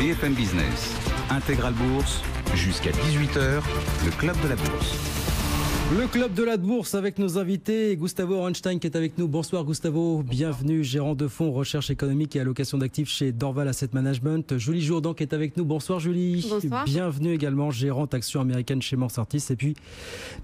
BFM Business, Intégral Bourse, jusqu'à 18h, le Club de la Bourse. Le Club de la Bourse avec nos invités, Gustavo Orenstein qui est avec nous. Bonsoir Gustavo, bienvenue, gérant de fonds recherche économique et allocation d'actifs chez Dorval Asset Management. Julie Jourdan qui est avec nous. Bonsoir Julie. Bonsoir. Bienvenue également, gérante action américaine chez Morsortis. Et puis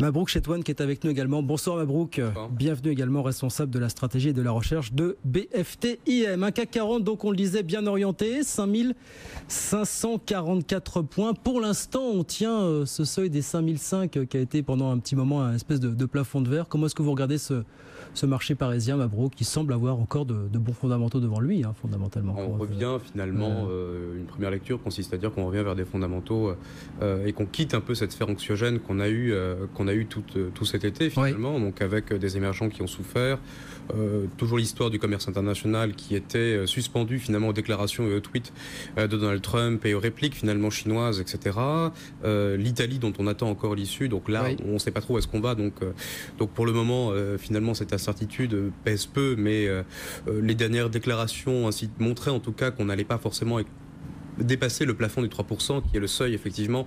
Mabrouk Chetouane qui est avec nous également. Bonsoir Mabrouk. Bonsoir. Bienvenue également, responsable de la stratégie et de la recherche de BFTIM. Un CAC 40, donc on le disait, bien orienté, 5544 points. Pour l'instant, on tient ce seuil des 5005 qui a été pendant un petit moment un espèce de plafond de verre. Comment est-ce que vous regardez ce marché parisien, Mabrouk, qui semble avoir encore de bons fondamentaux devant lui, fondamentalement? On revient finalement, une première lecture consiste à dire qu'on revient vers des fondamentaux et qu'on quitte un peu cette sphère anxiogène qu'on a eu tout cet été finalement, oui. Donc avec des émergents qui ont souffert, toujours l'histoire du commerce international qui était suspendu finalement aux déclarations et aux tweets de Donald Trump et aux répliques finalement chinoises, etc. L'Italie dont on attend encore l'issue, donc là oui. On ne sait pas trop où est-ce qu'on va, donc pour le moment finalement cette incertitude pèse peu, mais les dernières déclarations ainsi montraient en tout cas qu'on n'allait pas forcément dépasser le plafond du 3%, qui est le seuil effectivement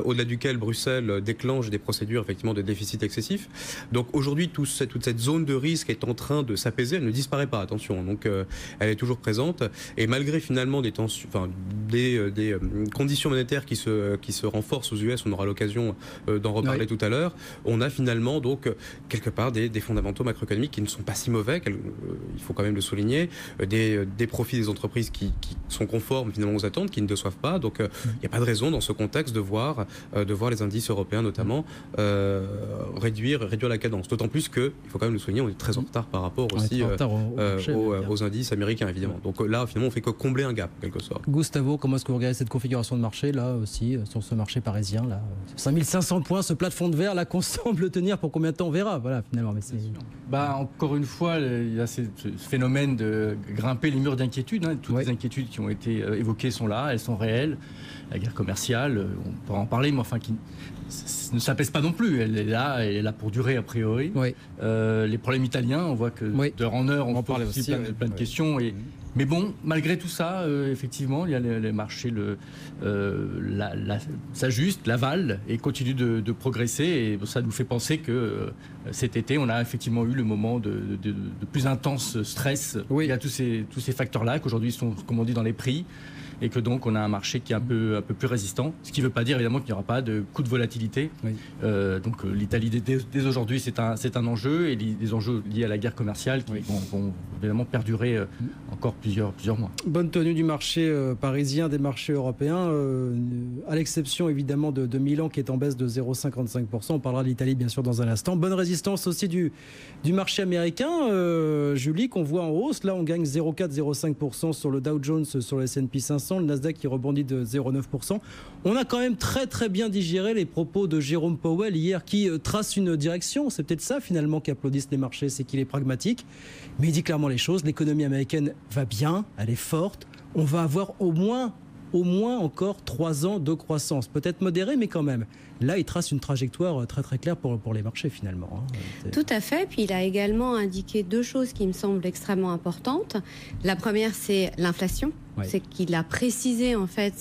au-delà duquel Bruxelles déclenche des procédures effectivement de déficit excessif. Donc aujourd'hui toute cette zone de risque est en train de s'apaiser, elle ne disparaît pas, attention, donc elle est toujours présente, et malgré finalement des conditions monétaires qui se renforcent aux US, on aura l'occasion d'en reparler tout à l'heure, on a finalement donc quelque part des fondamentaux macroéconomiques qui ne sont pas si mauvais, il faut quand même le souligner, des profits des entreprises qui sont conformes finalement aux attentes, qui ne déçoivent pas, donc il n'y a pas de raison dans ce contexte de voir les indices européens notamment réduire la cadence, d'autant plus que, il faut quand même le souligner, on est très en retard par rapport aussi aux indices américains évidemment, donc là finalement on fait que combler un gap en quelque sorte. Gustavo, comment est-ce que vous regardez cette configuration de marché là aussi, sur ce marché parisien là, 5500 points, ce plafond de verre là qu'on semble tenir, pour combien de temps on verra, voilà finalement, mais c'est... encore une fois il y a ce phénomène de grimper les murs d'inquiétude, toutes les inquiétudes qui ont été évoquées sont là, elles sont réelles. La guerre commerciale, on pourra en parler, mais enfin, qui ne s'apaise pas non plus. Elle est là pour durer a priori. Oui. Les problèmes italiens, on voit que d'heure en heure, on parle aussi plein de questions. Mais bon, malgré tout ça, effectivement, il y a les marchés s'ajustent, l'avalent et continuent de progresser. Et ça nous fait penser que cet été, on a effectivement eu le moment de plus intense stress. Oui. Il y a tous ces facteurs-là, qu'aujourd'hui sont, comme on dit, dans les prix. Et que donc on a un marché qui est un peu plus résistant, ce qui ne veut pas dire évidemment qu'il n'y aura pas de coup de volatilité. Oui. Donc l'Italie dès aujourd'hui c'est un enjeu, et les enjeux liés à la guerre commerciale qui vont évidemment perdurer encore plusieurs mois. Bonne tenue du marché parisien, des marchés européens, à l'exception évidemment de Milan qui est en baisse de 0,55%. On parlera de l'Italie bien sûr dans un instant. Bonne résistance aussi du marché américain, Julie, qu'on voit en hausse. Là on gagne 0,4-0,5% sur le Dow Jones, sur le S&P 500. Le Nasdaq qui rebondit de 0,9%. On a quand même très très bien digéré les propos de Jérôme Powell hier, qui trace une direction. C'est peut-être ça finalement qu'applaudissent les marchés, c'est qu'il est pragmatique, mais il dit clairement les choses. L'économie américaine va bien, elle est forte. On va avoir au moins encore 3 ans de croissance, peut-être modérée, mais quand même. Là, il trace une trajectoire très très claire pour les marchés finalement. Tout à fait. Puis il a également indiqué 2 choses qui me semblent extrêmement importantes. La première, c'est l'inflation. Ouais. C'est qu'il a précisé en fait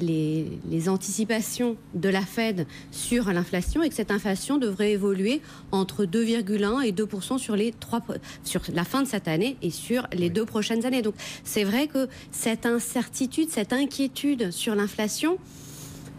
les anticipations de la Fed sur l'inflation, et que cette inflation devrait évoluer entre 2,1 et 2% sur la fin de cette année et sur les 2 prochaines années. Donc c'est vrai que cette incertitude, cette inquiétude sur l'inflation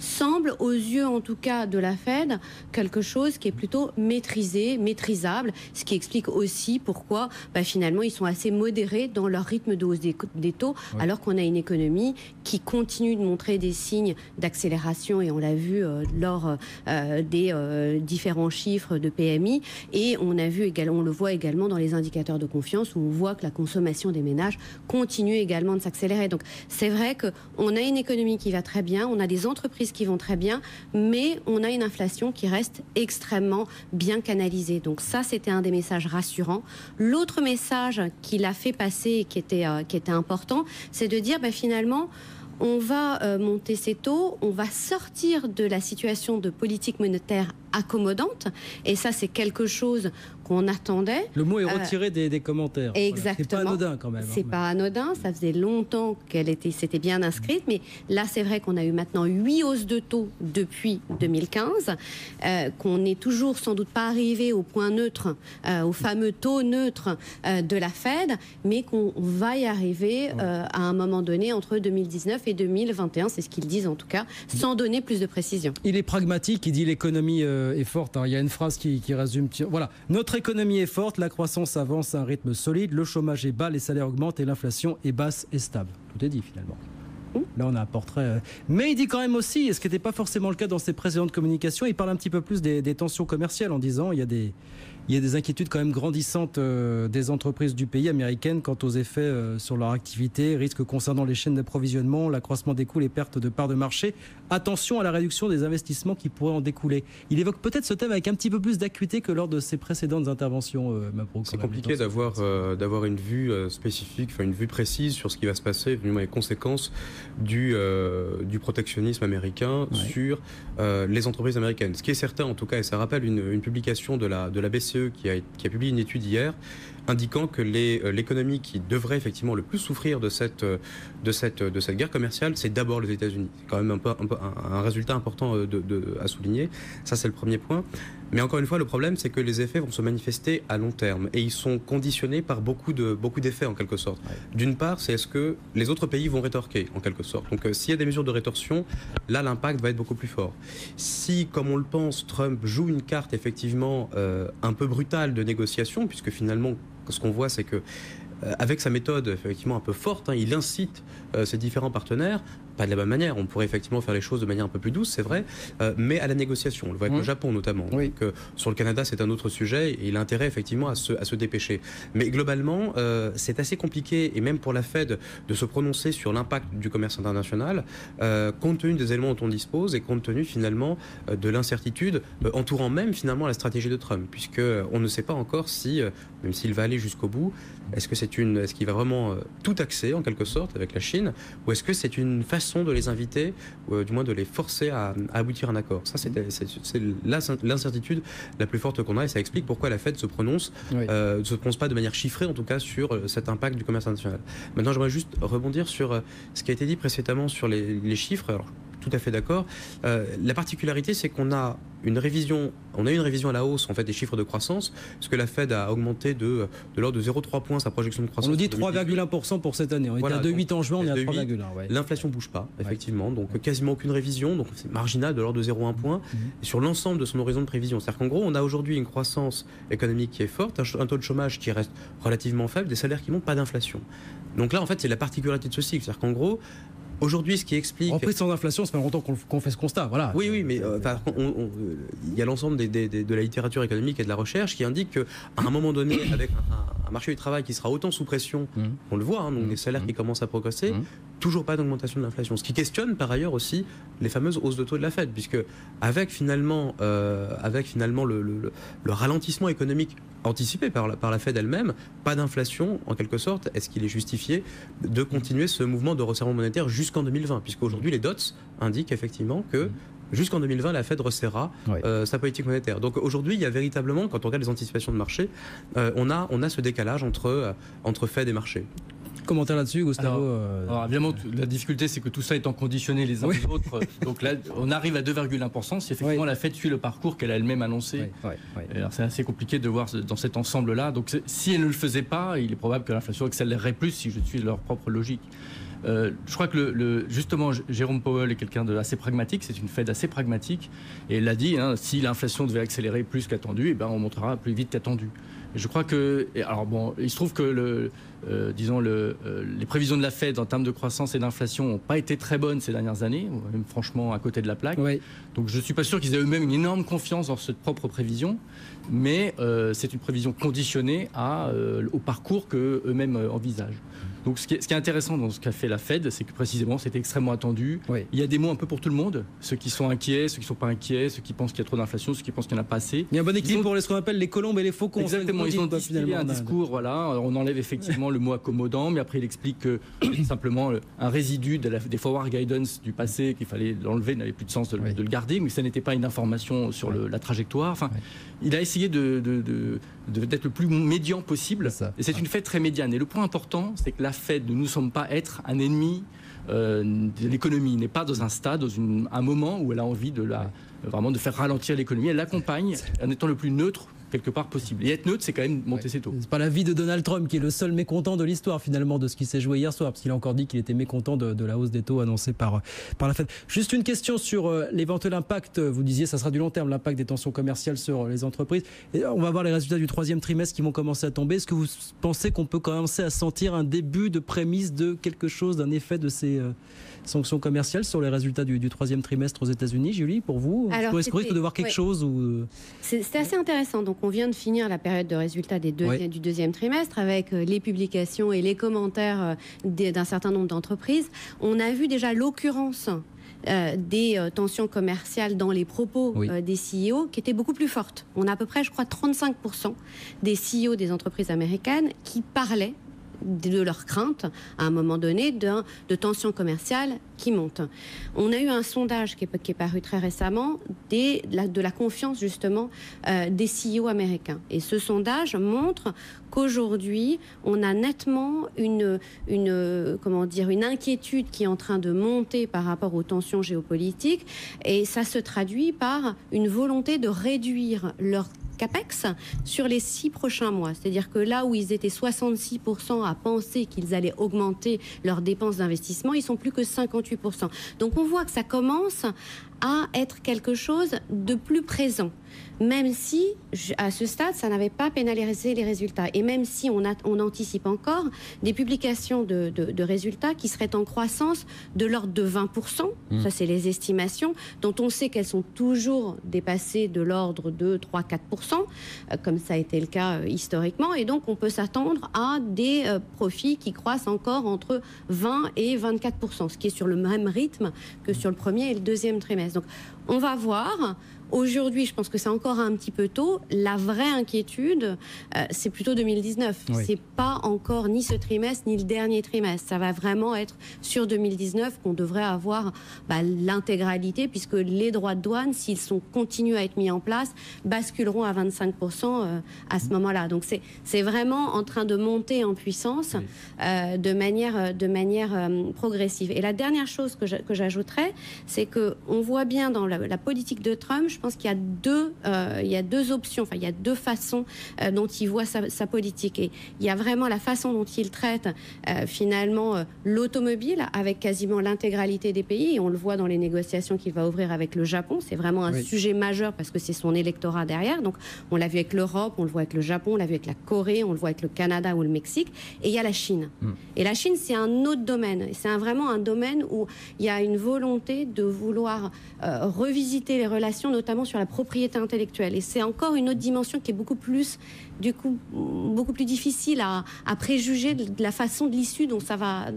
semble, aux yeux en tout cas de la Fed, quelque chose qui est plutôt maîtrisable, ce qui explique aussi pourquoi finalement ils sont assez modérés dans leur rythme de hausse des taux, alors qu'on a une économie qui continue de montrer des signes d'accélération, et on l'a vu lors des différents chiffres de PMI, et on le voit également dans les indicateurs de confiance, où on voit que la consommation des ménages continue également de s'accélérer. Donc c'est vrai qu'on a une économie qui va très bien, on a des entreprises qui vont très bien, mais on a une inflation qui reste extrêmement bien canalisée. Donc ça, c'était un des messages rassurants. L'autre message qu'il a fait passer et qui était important, c'est de dire finalement, on va monter ces taux, on va sortir de la situation de politique monétaire accommodante, et ça c'est quelque chose qu'on attendait. Le mot est retiré des commentaires. Exactement. C'est pas anodin quand même. C'est pas anodin, ça faisait longtemps s'était bien inscrite, mais là c'est vrai qu'on a eu maintenant 8 hausses de taux depuis 2015, qu'on n'est toujours sans doute pas arrivé au point neutre, au fameux taux neutre de la Fed, mais qu'on va y arriver à un moment donné entre 2019 et 2021, c'est ce qu'ils disent en tout cas, sans donner plus de précision. Il est pragmatique, il dit l'économie est forte. Alors, il y a une phrase qui résume. Voilà, notre économie est forte, la croissance avance à un rythme solide, le chômage est bas, les salaires augmentent et l'inflation est basse et stable. Tout est dit finalement. Là, on a un portrait. Mais il dit quand même aussi, et ce qui n'était pas forcément le cas dans ses précédentes communications, il parle un petit peu plus des tensions commerciales en disant il y a des inquiétudes quand même grandissantes des entreprises du pays américaines quant aux effets sur leur activité, risques concernant les chaînes d'approvisionnement, l'accroissement des coûts, les pertes de parts de marché. Attention à la réduction des investissements qui pourraient en découler. Il évoque peut-être ce thème avec un petit peu plus d'acuité que lors de ses précédentes interventions. C'est compliqué d'avoir une vue spécifique, une vue précise sur ce qui va se passer, les conséquences du protectionnisme américain sur les entreprises américaines. Ce qui est certain en tout cas, et ça rappelle une publication de la BCE qui a publié une étude hier indiquant que l'économie qui devrait effectivement le plus souffrir de cette guerre commerciale, c'est d'abord les États-Unis. C'est quand même un résultat important à souligner. Ça, c'est le premier point. Mais encore une fois, le problème, c'est que les effets vont se manifester à long terme et ils sont conditionnés par beaucoup d'effets en quelque sorte. D'une part, c'est est-ce que les autres pays vont rétorquer en quelque sorte. Donc, s'il y a des mesures de rétorsion, là, l'impact va être beaucoup plus fort. Si, comme on le pense, Trump joue une carte effectivement un peu brutale de négociation, puisque finalement, ce qu'on voit, c'est que avec sa méthode effectivement un peu forte, il incite ses différents partenaires, pas de la même manière, on pourrait effectivement faire les choses de manière un peu plus douce, c'est vrai, mais à la négociation. On le voit avec le Japon notamment. Oui. Donc, sur le Canada, c'est un autre sujet et il a intérêt effectivement à se dépêcher. Mais globalement, c'est assez compliqué, et même pour la Fed, de se prononcer sur l'impact du commerce international, compte tenu des éléments dont on dispose et compte tenu finalement de l'incertitude entourant même finalement la stratégie de Trump, puisqu'on ne sait pas encore si, même s'il va aller jusqu'au bout, est-ce qu'il va vraiment tout axer en quelque sorte avec la Chine, ou est-ce que c'est une façon de les inviter, ou du moins de les forcer à aboutir à un accord. Ça, c'est l'incertitude la plus forte qu'on a, et ça explique pourquoi la Fed se prononce pas de manière chiffrée, en tout cas, sur cet impact du commerce international. Maintenant, j'aimerais juste rebondir sur ce qui a été dit précédemment sur les chiffres. Alors, tout à fait d'accord. La particularité, c'est qu'on a une révision à la hausse en fait des chiffres de croissance, parce que la Fed a augmenté de l'ordre de 0,3 points sa projection de croissance. On nous dit 3,1% pour cette année. On était à 2,8 en juin, on est à 3,1. L'inflation bouge pas, effectivement, donc quasiment aucune révision, donc c'est marginal de l'ordre de 0,1 point sur l'ensemble de son horizon de prévision. C'est-à-dire qu'en gros, on a aujourd'hui une croissance économique qui est forte, un taux de chômage qui reste relativement faible, des salaires qui montent, pas d'inflation. Donc là, en fait, c'est la particularité de ce cycle. C'est-à-dire qu'en gros, aujourd'hui, ce qui explique... Reprise sans inflation, ça fait longtemps qu'on fait ce constat. Voilà. Oui, mais il y a l'ensemble de la littérature économique et de la recherche qui indique qu'à un moment donné, avec un marché du travail qui sera autant sous pression, on le voit, donc des salaires qui commencent à progresser, toujours pas d'augmentation de l'inflation. Ce qui questionne par ailleurs aussi les fameuses hausses de taux de la Fed, puisque avec finalement le ralentissement économique anticipé par la Fed elle-même, pas d'inflation en quelque sorte, est-ce qu'il est justifié de continuer ce mouvement de resserrement monétaire jusqu'en 2020, puisqu'aujourd'hui les dots indiquent effectivement que jusqu'en 2020 la Fed resserrera sa politique monétaire. Donc aujourd'hui il y a véritablement, quand on regarde les anticipations de marché, on a ce décalage entre Fed et marché. Commentaire là-dessus, Gustavo? Alors évidemment, la difficulté, c'est que tout ça étant conditionné les uns aux autres. Donc là, on arrive à 2,1% si effectivement la Fed suit le parcours qu'elle a elle-même annoncé. Alors c'est assez compliqué de voir dans cet ensemble-là. Donc si elle ne le faisait pas, il est probable que l'inflation accélérerait plus si je suis leur propre logique. Je crois que justement Jérôme Powell est quelqu'un d'assez pragmatique, c'est une Fed assez pragmatique, et il l'a dit, si l'inflation devait accélérer plus qu'attendu, on montera plus vite qu'attendu. Et je crois que, alors bon, il se trouve que les prévisions de la Fed en termes de croissance et d'inflation n'ont pas été très bonnes ces dernières années, même franchement à côté de la plaque. Donc je ne suis pas sûr qu'ils aient eux-mêmes une énorme confiance dans cette propre prévision, mais c'est une prévision conditionnée au parcours qu'eux-mêmes envisagent. Donc ce qui est intéressant dans ce qu'a fait la Fed, c'est que précisément c'était extrêmement attendu. Il y a des mots un peu pour tout le monde, ceux qui sont inquiets, ceux qui ne sont pas inquiets, ceux qui pensent qu'il y a trop d'inflation, ceux qui pensent qu'il n'y en a pas assez. Il y a un bon équilibre pour ce qu'on appelle les colombes et les faucons. Exactement, ils ont distillé un discours, on enlève effectivement initialement le mot accommodant, mais après il explique que simplement un résidu des forward guidance du passé, qu'il fallait l'enlever, n'avait plus de sens de le garder, mais ça n'était pas une information sur la trajectoire. Enfin, il a essayé d'être le plus médian possible, et c'est une Fed très médiane. Et le point important, c'est que la Fed ne nous semble pas être un ennemi de l'économie, n'est pas dans un stade, dans un moment où elle a envie vraiment de faire ralentir l'économie. Elle l'accompagne en étant le plus neutre quelque part possible. Et être neutre, c'est quand même monter ses taux. C'est pas l'avis de Donald Trump qui est le seul mécontent de l'histoire finalement de ce qui s'est joué hier soir, parce qu'il a encore dit qu'il était mécontent de la hausse des taux annoncée par la Fed. Juste une question sur l'éventuel impact, vous disiez ça sera du long terme, l'impact des tensions commerciales sur les entreprises. Et on va voir les résultats du troisième trimestre qui vont commencer à tomber. Est-ce que vous pensez qu'on peut commencer à sentir un début de prémisse de quelque chose, d'un effet de ces sanctions commerciales sur les résultats du troisième trimestre aux États-Unis, Julie, pour vous? Est-ce qu'on risque de voir quelque chose ou... C'était assez intéressant. Donc, on vient de finir la période de résultats du deuxième trimestre avec les publications et les commentaires d'un certain nombre d'entreprises. On a vu déjà l'occurrence des tensions commerciales dans les propos des CEO qui étaient beaucoup plus fortes. On a à peu près, je crois, 35% des CEO des entreprises américaines qui parlaient de leurs craintes à un moment donné de tensions commerciales qui montent. On a eu un sondage qui est paru très récemment de la confiance justement des CEO américains. Et ce sondage montre qu'aujourd'hui, on a nettement une inquiétude qui est en train de monter par rapport aux tensions géopolitiques, et ça se traduit par une volonté de réduire leur CAPEX sur les 6 prochains mois. C'est-à-dire que là où ils étaient 66% à penser qu'ils allaient augmenter leurs dépenses d'investissement, ils sont plus que 58%. Donc on voit que ça commence à être quelque chose de plus présent. Même si, à ce stade, ça n'avait pas pénalisé les résultats. Et même si on anticipe encore des publications de résultats qui seraient en croissance de l'ordre de 20%. Ça, c'est les estimations, dont on sait qu'elles sont toujours dépassées de l'ordre de 3-4%, comme ça a été le cas historiquement. Et donc, on peut s'attendre à des profits qui croissent encore entre 20 et 24%, ce qui est sur le même rythme que sur le premier et le deuxième trimestre. Donc, on va voir. Aujourd'hui, je pense que c'est encore un petit peu tôt. La vraie inquiétude, c'est plutôt 2019. C'est pas encore ni ce trimestre, ni le dernier trimestre. Ça va vraiment être sur 2019 qu'on devrait avoir l'intégralité, puisque les droits de douane, s'ils continuent à être mis en place, basculeront à 25% à ce moment-là. Donc c'est vraiment en train de monter en puissance de manière progressive. Et la dernière chose que j'ajouterais, c'est qu'on voit bien dans la politique de Trump, je pense qu'il y a deux options, enfin il y a deux façons dont il voit sa politique. Et il y a vraiment la façon dont il traite finalement l'automobile avec quasiment l'intégralité des pays. Et on le voit dans les négociations qu'il va ouvrir avec le Japon. C'est vraiment un sujet majeur parce que c'est son électorat derrière. Donc on l'a vu avec l'Europe, on le voit avec le Japon, on l'a vu avec la Corée, on le voit avec le Canada ou le Mexique. Et il y a la Chine. Et la Chine, c'est un autre domaine. C'est vraiment un domaine où il y a une volonté de vouloir revisiter les relations, notamment sur la propriété intellectuelle. Et c'est encore une autre dimension qui est beaucoup plus difficile à préjuger de la façon de l'issue dont ça va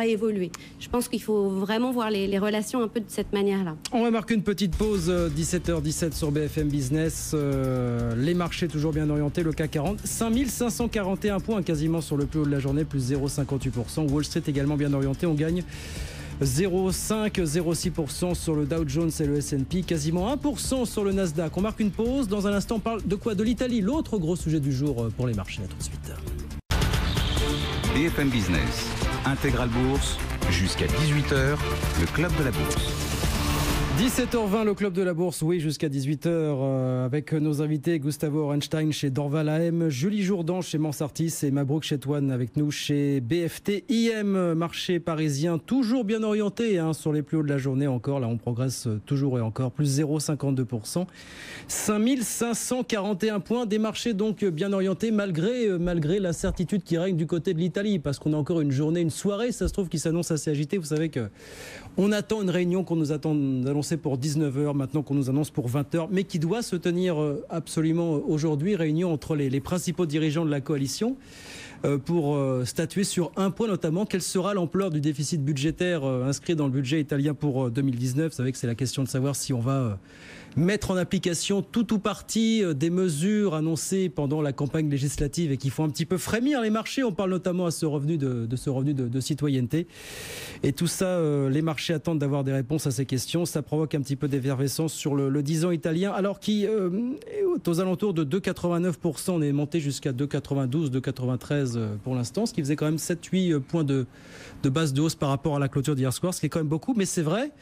évoluer. Je pense qu'il faut vraiment voir les relations un peu de cette manière-là. On va marquer une petite pause, 17h17 sur BFM Business. Les marchés toujours bien orientés, le CAC 40, 5541 points quasiment sur le plus haut de la journée, plus 0,58%. Wall Street également bien orienté, on gagne 0,5-0,6% sur le Dow Jones et le S&P, quasiment 1% sur le Nasdaq. On marque une pause. Dans un instant, on parle de quoi? De l'Italie, l'autre gros sujet du jour pour les marchés. À tout de suite. BFM Business, Intégral Bourse, jusqu'à 18h, le Club de la Bourse. 17h20, le Club de la Bourse, oui, jusqu'à 18h, avec nos invités Gustavo Orenstein chez Dorval AM, Julie Jourdan chez Mansartis et Mabrouk Chetouane avec nous chez BFT IM, marché parisien, toujours bien orienté sur les plus hauts de la journée encore. Là, on progresse toujours et encore, plus 0,52%. 5541 points, des marchés donc bien orientés malgré l'incertitude qui règne du côté de l'Italie, parce qu'on a encore une journée, une soirée, ça se trouve, qui s'annonce assez agitée. Vous savez qu'on attend une réunion qu'on nous attend annoncée pour 19h, maintenant qu'on nous annonce pour 20h, mais qui doit se tenir absolument aujourd'hui, réunion entre les principaux dirigeants de la coalition pour statuer sur un point notamment, quelle sera l'ampleur du déficit budgétaire inscrit dans le budget italien pour 2019. Vous savez que c'est la question de savoir si on va mettre en application tout ou partie des mesures annoncées pendant la campagne législative et qui font un petit peu frémir les marchés. On parle notamment à ce revenu de citoyenneté. Et tout ça, les marchés attendent d'avoir des réponses à ces questions. Ça provoque un petit peu d'effervescence sur le 10 ans italien, alors qui est aux alentours de 2,89%. On est monté jusqu'à 2,92, 2,93 pour l'instant, ce qui faisait quand même 7-8 points de base de hausse par rapport à la clôture d'hier soir, ce qui est quand même beaucoup. Mais c'est vrai,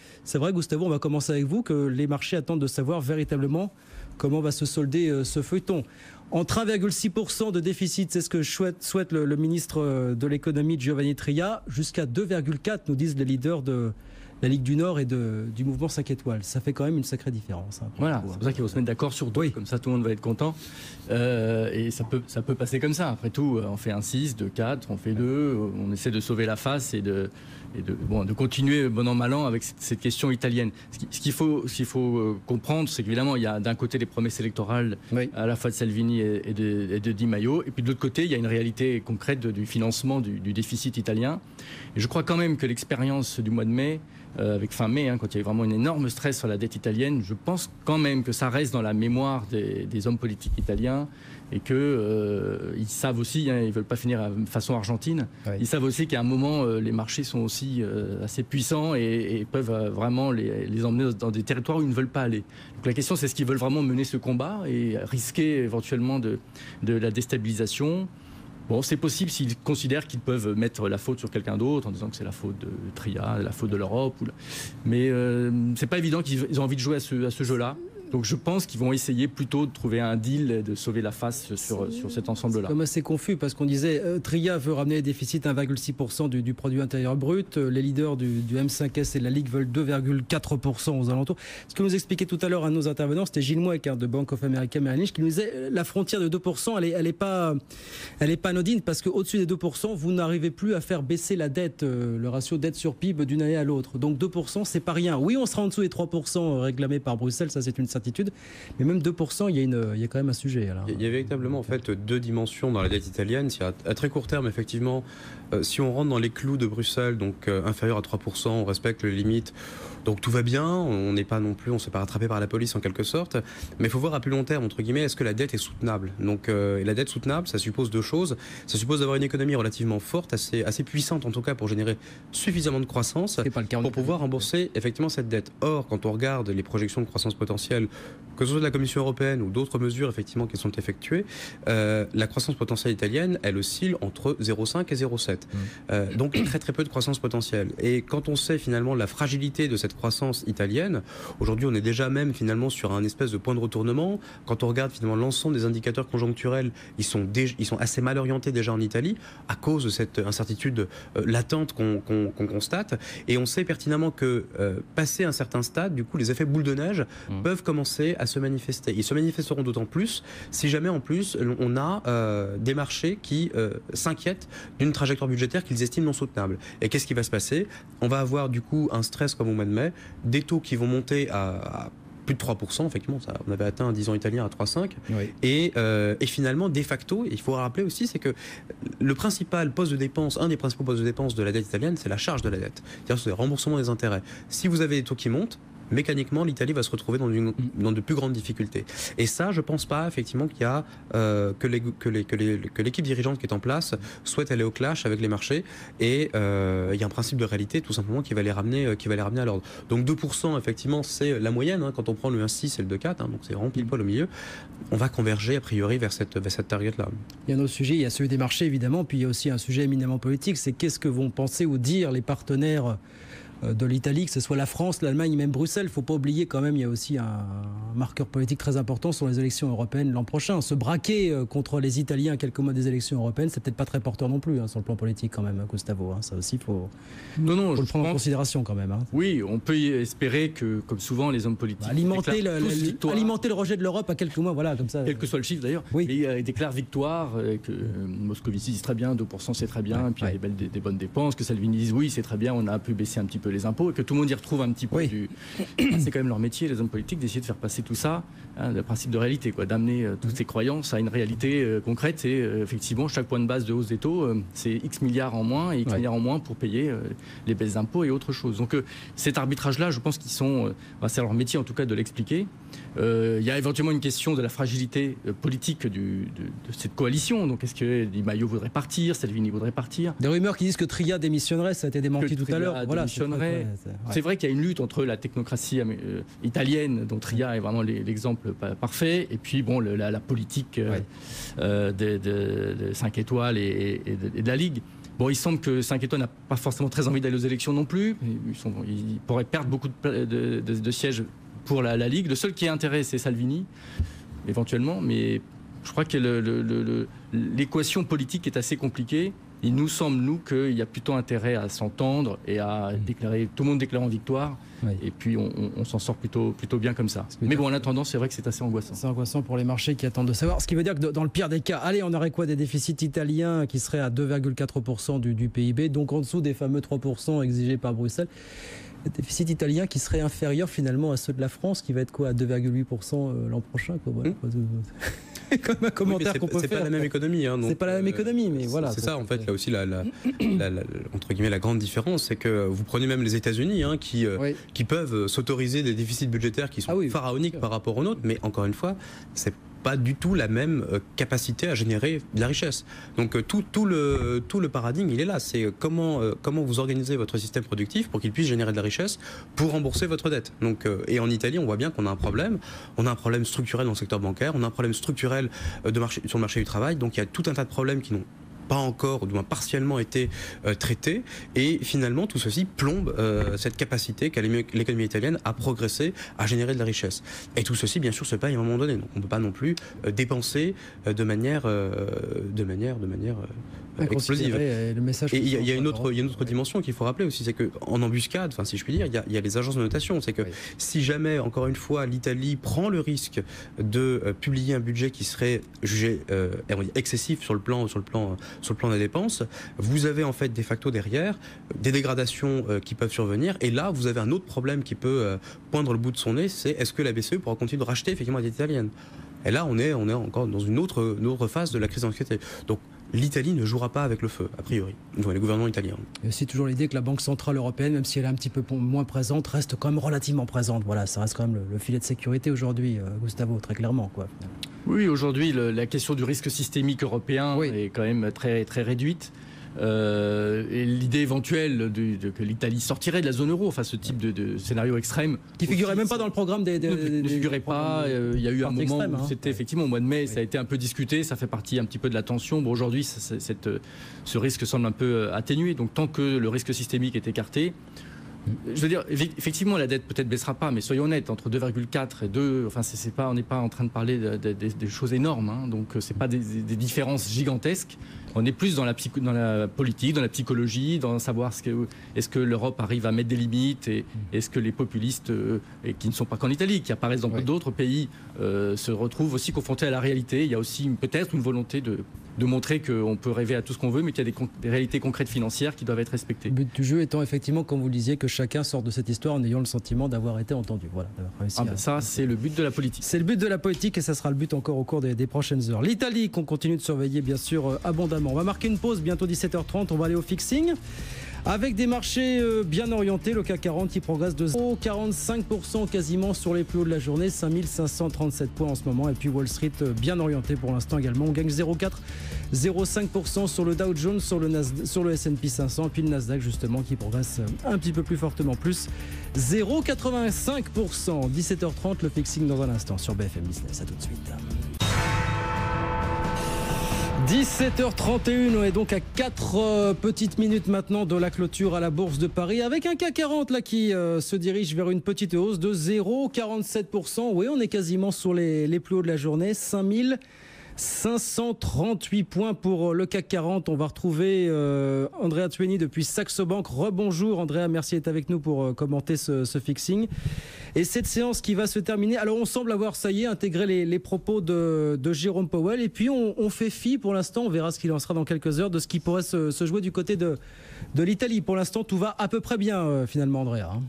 Gustavo, on va commencer avec vous, que les marchés attendent de savoir véritablement comment va se solder ce feuilleton. Entre 1,6% de déficit, c'est ce que souhaite le ministre de l'économie Giovanni Tria, jusqu'à 2,4%, nous disent les leaders de la Ligue du Nord et du mouvement 5 étoiles. Ça fait quand même une sacrée différence. Voilà, c'est pour ça qu'il faut se mettre d'accord sur deux, comme ça tout le monde va être content. Et ça peut passer comme ça. Après tout, on fait un 6, 2, 4, on fait 2, on essaie de sauver la face et de continuer bon an mal an avec cette question italienne. Ce qu'il faut comprendre, c'est qu'évidemment, il y a d'un côté les promesses électorales à la fois de Salvini et de Di Maio, et puis de l'autre côté, il y a une réalité concrète du financement du déficit italien. Et je crois quand même que l'expérience du mois de mai, avec fin mai, quand il y a eu vraiment un énorme stress sur la dette italienne, je pense quand même que ça reste dans la mémoire des hommes politiques italiens et qu'ils savent aussi, ils ne veulent pas finir de façon argentine, ils savent aussi qu'à un moment, les marchés sont aussi assez puissants et peuvent vraiment les emmener dans des territoires où ils ne veulent pas aller. Donc la question, c'est est-ce qu'ils veulent vraiment mener ce combat et risquer éventuellement de la déstabilisation ? Bon, c'est possible s'ils considèrent qu'ils peuvent mettre la faute sur quelqu'un d'autre en disant que c'est la faute de Tria, la faute de l'Europe. Mais c'est pas évident qu'ils ont envie de jouer à ce jeu-là. Donc je pense qu'ils vont essayer plutôt de trouver un deal, de sauver la face sur cet ensemble-là. C'est comme assez confus parce qu'on disait Tria veut ramener les déficits à 1,6% du produit intérieur brut. Les leaders du M5S et de la Ligue veulent 2,4% aux alentours. Ce que nous expliquait tout à l'heure un de nos intervenants, c'était Gilles Mouek de Bank of America Merrill Lynch, qui nous disait la frontière de 2%, elle est pas anodine parce qu'au-dessus des 2%, vous n'arrivez plus à faire baisser la dette, le ratio dette sur PIB d'une année à l'autre. Donc 2%, c'est pas rien. Oui, on sera en dessous des 3% réclamés par Bruxelles, ça c'est une certitude, mais même 2%, il y a quand même un sujet. Alors. Il y a véritablement en fait deux dimensions dans la dette italienne. À très court terme, effectivement, si on rentre dans les clous de Bruxelles, donc inférieur à 3%, on respecte les limites, donc tout va bien, on n'est pas non plus, on ne se fait pas rattraper par la police en quelque sorte, mais il faut voir à plus long terme, entre guillemets, est-ce que la dette est soutenable ? Donc, et la dette soutenable, ça suppose deux choses. Ça suppose d'avoir une économie relativement forte, assez puissante en tout cas, pour générer suffisamment de croissance pour pouvoir rembourser effectivement cette dette. Or, quand on regarde les projections de croissance potentielle, que ce soit de la Commission européenne ou d'autres mesures effectivement qui sont effectuées, la croissance potentielle italienne, elle oscille entre 0,5 et 0,7. Donc très très peu de croissance potentielle. Et quand on sait finalement la fragilité de cette croissance italienne, aujourd'hui on est déjà même finalement sur un espèce de point de retournement. Quand on regarde finalement l'ensemble des indicateurs conjoncturels, ils sont assez mal orientés déjà en Italie à cause de cette incertitude latente qu'on constate. Et on sait pertinemment que passé un certain stade, du coup les effets boule de neige peuvent commencer à se manifester. Ils se manifesteront d'autant plus si jamais en plus on a des marchés qui s'inquiètent d'une trajectoire budgétaire qu'ils estiment non soutenable. Et qu'est-ce qui va se passer ? On va avoir du coup un stress comme au mois de mai, des taux qui vont monter à plus de 3%, effectivement, on avait atteint un 10 ans italien à 3,5. Oui. Et finalement, de facto, il faut rappeler aussi, c'est que le principal poste de dépense, un des principaux postes de dépense de la dette italienne, c'est la charge de la dette. C'est-à-dire le remboursement des intérêts. Si vous avez des taux qui montent, mécaniquement, l'Italie va se retrouver dans de plus grandes difficultés. Et ça, je ne pense pas, effectivement, qu'il y a que l'équipe dirigeante qui est en place souhaite aller au clash avec les marchés. Et il y a un principe de réalité, tout simplement, qui va les ramener à l'ordre. Donc 2%, effectivement, c'est la moyenne. Quand on prend le 1,6 et le 2,4, donc c'est vraiment pile poil au milieu. On va converger, a priori, vers cette target-là. Il y a un autre sujet, il y a celui des marchés, évidemment, puis il y a aussi un sujet éminemment politique, c'est qu'est-ce que vont penser ou dire les partenaires de l'Italie, que ce soit la France, l'Allemagne, même Bruxelles. Il ne faut pas oublier quand même, il y a aussi un marqueur politique très important sur les élections européennes l'an prochain. Se braquer contre les Italiens à quelques mois des élections européennes, c'est peut-être pas très porteur non plus sur le plan politique quand même, Gustavo. Ça aussi, il faut le prendre en considération quand même. Oui, on peut y espérer que, comme souvent, les hommes politiques alimenter le rejet de l'Europe à quelques mois, voilà, comme ça. Quel que soit le chiffre d'ailleurs. Oui. Ils déclarent victoire, que Moscovici dit très bien, 2% c'est très bien, et puis il y a des bonnes dépenses, que Salvini dise oui, c'est très bien, on a un peu baissé un petit peu peu les impôts et que tout le monde y retrouve un petit peu c'est quand même leur métier, les hommes politiques, d'essayer de faire passer tout ça, le principe de réalité, d'amener toutes ces croyances à une réalité concrète. Et effectivement, chaque point de base de hausse des taux, c'est X milliards en moins et X milliards en moins pour payer les baisses d'impôts et autre chose. Donc cet arbitrage-là, je pense qu'ils sont, c'est leur métier en tout cas de l'expliquer. Il y a éventuellement une question de la fragilité politique de cette coalition. Donc est-ce que Di Maio voudrait partir, Salvini voudrait partir? Des rumeurs qui disent que Tria démissionnerait, ça a été démenti tout à l'heure. Voilà, c'est vrai qu'il y a une lutte entre la technocratie italienne, dont Tria est vraiment l'exemple parfait, et puis bon, la politique de 5 étoiles et de la Ligue. Bon, il semble que 5 étoiles n'a pas forcément très envie d'aller aux élections non plus. Ils pourraient perdre beaucoup de sièges pour la Ligue. Le seul qui a intérêt, c'est Salvini, éventuellement. Mais je crois que l'équation politique est assez compliquée. Il nous semble, nous, qu'il y a plutôt intérêt à s'entendre et à déclarer, tout le monde déclarant victoire. Et puis on s'en sort plutôt bien comme ça. Mais bon, en attendant, c'est vrai que c'est assez angoissant. C'est angoissant pour les marchés qui attendent de savoir. Ce qui veut dire que dans le pire des cas, allez, on aurait quoi? Des déficits italiens qui seraient à 2,4% du PIB, donc en dessous des fameux 3% exigés par Bruxelles. Des déficits italiens qui seraient inférieurs finalement à ceux de la France, qui va être quoi, à 2,8% l'an prochain, voilà. Comme un commentaire qu'on peut faire. C'est pas la même économie. C'est pas la même économie, mais voilà. C'est ça, en fait, là aussi, entre guillemets, la grande différence, c'est que vous prenez même les États-Unis, qui peuvent s'autoriser des déficits budgétaires qui sont pharaoniques par rapport aux nôtres, mais encore une fois, c'est pas du tout la même capacité à générer de la richesse. Donc tout le paradigme, il est là. C'est comment vous organisez votre système productif pour qu'il puisse générer de la richesse pour rembourser votre dette. Donc, et en Italie, on voit bien qu'on a un problème. On a un problème structurel dans le secteur bancaire, on a un problème structurel sur le marché du travail. Donc il y a tout un tas de problèmes qui n'ont pas encore, ou du moins partiellement été traités, et finalement tout ceci plombe cette capacité qu'a l'économie italienne à progresser, à générer de la richesse. Et tout ceci, bien sûr, se paye à un moment donné. Donc on ne peut pas non plus dépenser de manière explosive. Et il y a une autre dimension qu'il faut rappeler aussi, c'est qu'en embuscade, si je puis dire, il y a les agences de notation. C'est que si jamais, encore une fois, l'Italie prend le risque de publier un budget qui serait jugé excessif sur le plan des dépenses, vous avez en fait de facto derrière des dégradations qui peuvent survenir, et là vous avez un autre problème qui peut poindre le bout de son nez, c'est est-ce que la BCE pourra continuer de racheter effectivement la dette italienne? Et là on est encore dans une autre phase de la crise d'anxiété. Donc l'Italie ne jouera pas avec le feu, a priori, les gouvernements italiens. Il y a aussi toujours l'idée que la Banque Centrale Européenne, même si elle est un petit peu moins présente, reste quand même relativement présente. Voilà, ça reste quand même le filet de sécurité aujourd'hui, Gustavo, très clairement, quoi. Oui, aujourd'hui, la question du risque systémique européen est quand même très, très réduite. Et l'idée éventuelle que l'Italie sortirait de la zone euro, ce type de scénario extrême, qui figurait même pas dans le programme ne figurait pas. Il y a eu un moment où c'était effectivement au mois de mai, ça a été un peu discuté, ça fait partie un petit peu de la tension. Bon, aujourd'hui, ce risque semble un peu atténué. Donc tant que le risque systémique est écarté, je veux dire, effectivement, la dette peut-être baissera pas, mais soyons honnêtes, entre 2,4 et 2, on n'est pas en train de parler des choses énormes, donc c'est pas des différences gigantesques. On est plus dans la politique, dans la psychologie, dans savoir est-ce que l'Europe arrive à mettre des limites, et est-ce que les populistes, et qui ne sont pas qu'en Italie, qui apparaissent dans d'autres pays, se retrouvent aussi confrontés à la réalité. Il y a aussi peut-être une volonté de montrer qu'on peut rêver à tout ce qu'on veut, mais qu'il y a des réalités concrètes financières qui doivent être respectées. Le but du jeu étant effectivement, comme vous le disiez, que chacun sorte de cette histoire en ayant le sentiment d'avoir été entendu. Voilà, ça, c'est le but de la politique. C'est le but de la politique, et ça sera le but encore au cours des prochaines heures. L'Italie, qu'on continue de surveiller bien sûr abondamment. On va marquer une pause, bientôt 17h30, on va aller au fixing. Avec des marchés bien orientés, le CAC 40 qui progresse de 0,45% quasiment sur les plus hauts de la journée, 5537 points en ce moment. Et puis Wall Street bien orienté pour l'instant également. On gagne 0,5% sur le Dow Jones, sur le S&P 500. Et puis le Nasdaq justement qui progresse un petit peu plus fortement, plus 0,85%. 17h30, le fixing dans un instant sur BFM Business. À tout de suite. 17h31, on est donc à 4 petites minutes maintenant de la clôture à la Bourse de Paris, avec un CAC 40 là qui se dirige vers une petite hausse de 0,47%. Oui, on est quasiment sur les plus hauts de la journée, 5538 points pour le CAC 40. On va retrouver Andrea Tsueni depuis Saxo Bank. Rebonjour Andrea, merci d'être avec nous pour commenter ce fixing. Et cette séance qui va se terminer, alors on semble avoir, ça y est, intégré les propos de Jérôme Powell, et puis on fait fi pour l'instant, on verra ce qu'il en sera dans quelques heures, de ce qui pourrait se jouer du côté de l'Italie. Pour l'instant, tout va à peu près bien, finalement, Andrea.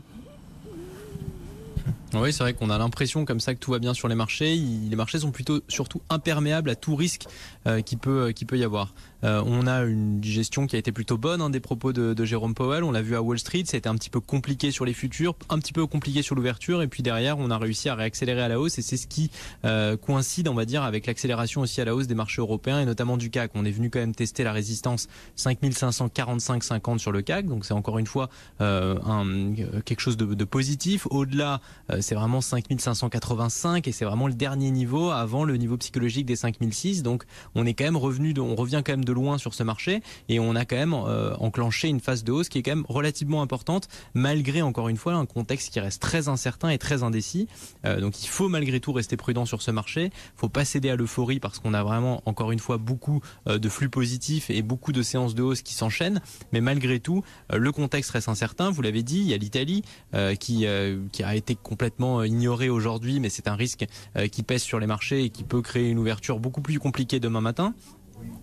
Oui, c'est vrai qu'on a l'impression comme ça que tout va bien sur les marchés. Les marchés sont surtout imperméables à tout risque qui peut y avoir. On a une digestion qui a été plutôt bonne des propos de Jérôme Powell. On l'a vu à Wall Street, ça a été un petit peu compliqué sur les futurs, un petit peu compliqué sur l'ouverture, et puis derrière on a réussi à réaccélérer à la hausse, et c'est ce qui coïncide, on va dire, avec l'accélération aussi à la hausse des marchés européens et notamment du CAC. On est venu quand même tester la résistance 5545,50 sur le CAC, donc c'est encore une fois quelque chose de positif. Au-delà, c'est vraiment 5585 et c'est vraiment le dernier niveau avant le niveau psychologique des 5006. Donc on est quand même on revient quand même de loin sur ce marché, et on a quand même enclenché une phase de hausse qui est quand même relativement importante, malgré encore une fois un contexte qui reste très incertain et très indécis. Donc il faut malgré tout rester prudent sur ce marché. Il ne faut pas céder à l'euphorie parce qu'on a vraiment encore une fois beaucoup de flux positifs et beaucoup de séances de hausse qui s'enchaînent. Mais malgré tout, le contexte reste incertain. Vous l'avez dit, il y a l'Italie qui a été complètement ignoré aujourd'hui, mais c'est un risque qui pèse sur les marchés et qui peut créer une ouverture beaucoup plus compliquée demain matin.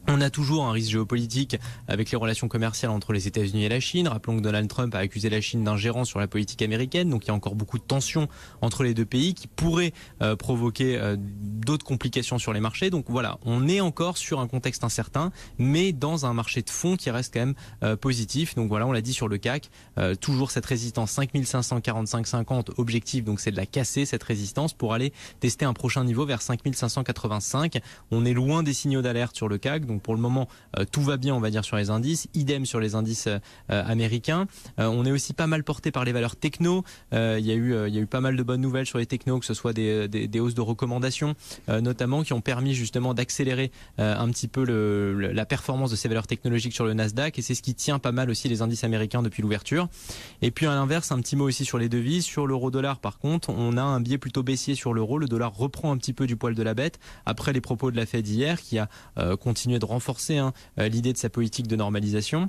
On a toujours un risque géopolitique avec les relations commerciales entre les États-Unis et la Chine. Rappelons que Donald Trump a accusé la Chine d'ingérence sur la politique américaine. Donc il y a encore beaucoup de tensions entre les deux pays qui pourraient provoquer d'autres complications sur les marchés. Donc voilà, on est encore sur un contexte incertain, mais dans un marché de fond qui reste quand même positif. Donc voilà, on l'a dit sur le CAC, toujours cette résistance 5545,50 objectif. Donc c'est de la casser cette résistance pour aller tester un prochain niveau vers 5585. On est loin des signaux d'alerte sur le CAC. Donc pour le moment, tout va bien, on va dire, sur les indices. Idem sur les indices américains. On est aussi pas mal porté par les valeurs techno. Il y a eu pas mal de bonnes nouvelles sur les technos, que ce soit des hausses de recommandations, notamment, qui ont permis justement d'accélérer un petit peu la performance de ces valeurs technologiques sur le Nasdaq. Et c'est ce qui tient pas mal aussi les indices américains depuis l'ouverture. Et puis à l'inverse, un petit mot aussi sur les devises. Sur l'euro-dollar, par contre, on a un biais plutôt baissier sur l'euro. Le dollar reprend un petit peu du poil de la bête après les propos de la Fed hier, qui a continué de renforcer l'idée de sa politique de normalisation.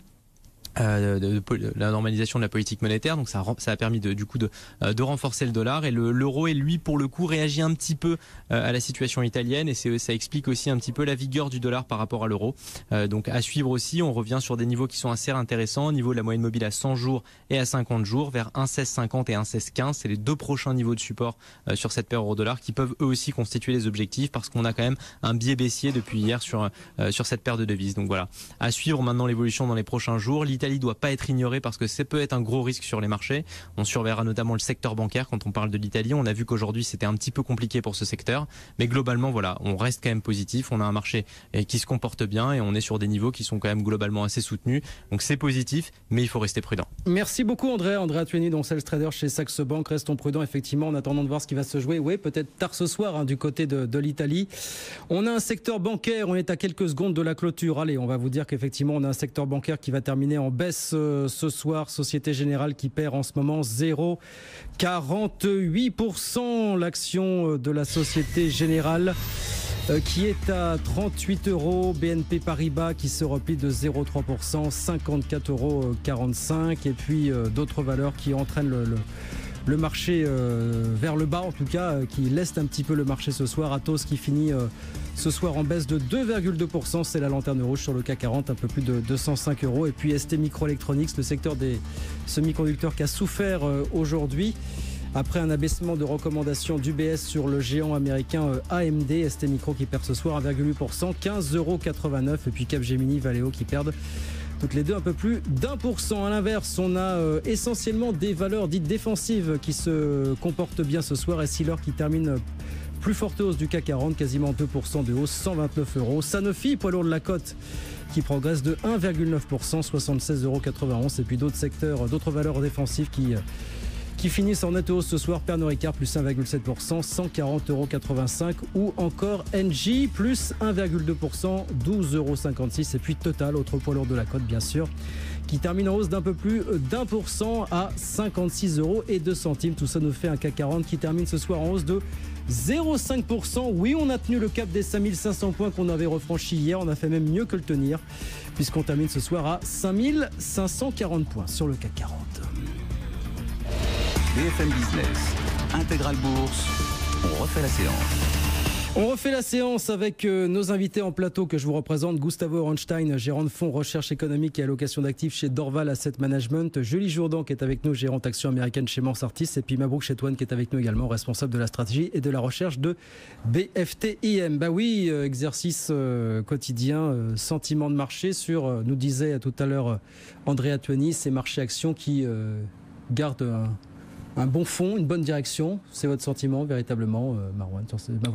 La normalisation de la politique monétaire, donc ça a permis du coup de renforcer le dollar, et l'euro, et lui pour le coup réagit un petit peu à la situation italienne, et ça explique aussi un petit peu la vigueur du dollar par rapport à l'euro. Donc à suivre aussi, on revient sur des niveaux qui sont assez intéressants, au niveau de la moyenne mobile à 100 jours et à 50 jours, vers 1,1650 et 1,1615, c'est les deux prochains niveaux de support sur cette paire euro-dollar qui peuvent eux aussi constituer les objectifs, parce qu'on a quand même un biais baissier depuis hier sur cette paire de devises. Donc voilà, à suivre maintenant l'évolution dans les prochains jours. L'Italie doit pas être ignorée parce que ça peut être un gros risque sur les marchés. On surveillera notamment le secteur bancaire quand on parle de l'Italie. On a vu qu'aujourd'hui c'était un petit peu compliqué pour ce secteur, mais globalement voilà, on reste quand même positif. On a un marché qui se comporte bien et on est sur des niveaux qui sont quand même globalement assez soutenus. Donc c'est positif, mais il faut rester prudent. Merci beaucoup Andrea Tueni, donc sales trader chez Saxo Bank. Restons prudents effectivement en attendant de voir ce qui va se jouer. Oui, peut-être tard ce soir du côté de l'Italie. On a un secteur bancaire, on est à quelques secondes de la clôture. Allez, on va vous dire qu'effectivement on a un secteur bancaire qui va terminer en baisse ce soir. Société Générale qui perd en ce moment 0,48%. L'action de la Société Générale qui est à 38 €. BNP Paribas qui se replie de 0,3%, 54,45 €. Et puis d'autres valeurs qui entraînent le marché vers le bas, en tout cas, qui laisse un petit peu le marché ce soir. Atos qui finit ce soir en baisse de 2,2%, c'est la lanterne rouge sur le CAC 40, un peu plus de 205 €. Et puis ST Microelectronics, le secteur des semi-conducteurs qui a souffert aujourd'hui après un abaissement de recommandation d'UBS sur le géant américain AMD. ST Micro qui perd ce soir 1,8%, 15,89 €. Et puis Capgemini, Valeo qui perdent toutes les deux un peu plus d'1%. À l'inverse, on a essentiellement des valeurs dites défensives qui se comportent bien ce soir. Essilor qui termine plus forte hausse du CAC 40, quasiment 2% de hausse, 129 €. Sanofi, poids lourd de la cote, qui progresse de 1,9%, 76,91 €. Et puis d'autres secteurs, d'autres valeurs défensives qui finissent en nette hausse ce soir. Pernod Ricard plus 1,7%, 140,85 €. Ou encore Engie plus 1,2%, 12,56 €. Et puis Total, autre poids lourd de la cote bien sûr, qui termine en hausse d'un peu plus d'1% à 56,02 €. Tout ça nous fait un CAC 40 qui termine ce soir en hausse de 0,5%. Oui, on a tenu le cap des 5500 points qu'on avait refranchi hier. On a fait même mieux que le tenir, puisqu'on termine ce soir à 5540 points sur le CAC 40. BFM Business, Intégral Bourse, on refait la séance. On refait la séance avec nos invités en plateau que je vous représente. Gustavo Ronstein, gérant de fonds recherche économique et allocation d'actifs chez Dorval Asset Management. Julie Jourdan qui est avec nous, gérante action américaine chez Mansartis. Et puis Mabrouk Chetouane qui est avec nous également, responsable de la stratégie et de la recherche de BFTIM. Bah oui, exercice quotidien, sentiment de marché sur, nous disait tout à l'heure Andrea Tuani, ces marchés actions qui gardent un bon fond, une bonne direction. C'est votre sentiment véritablement, Marwan?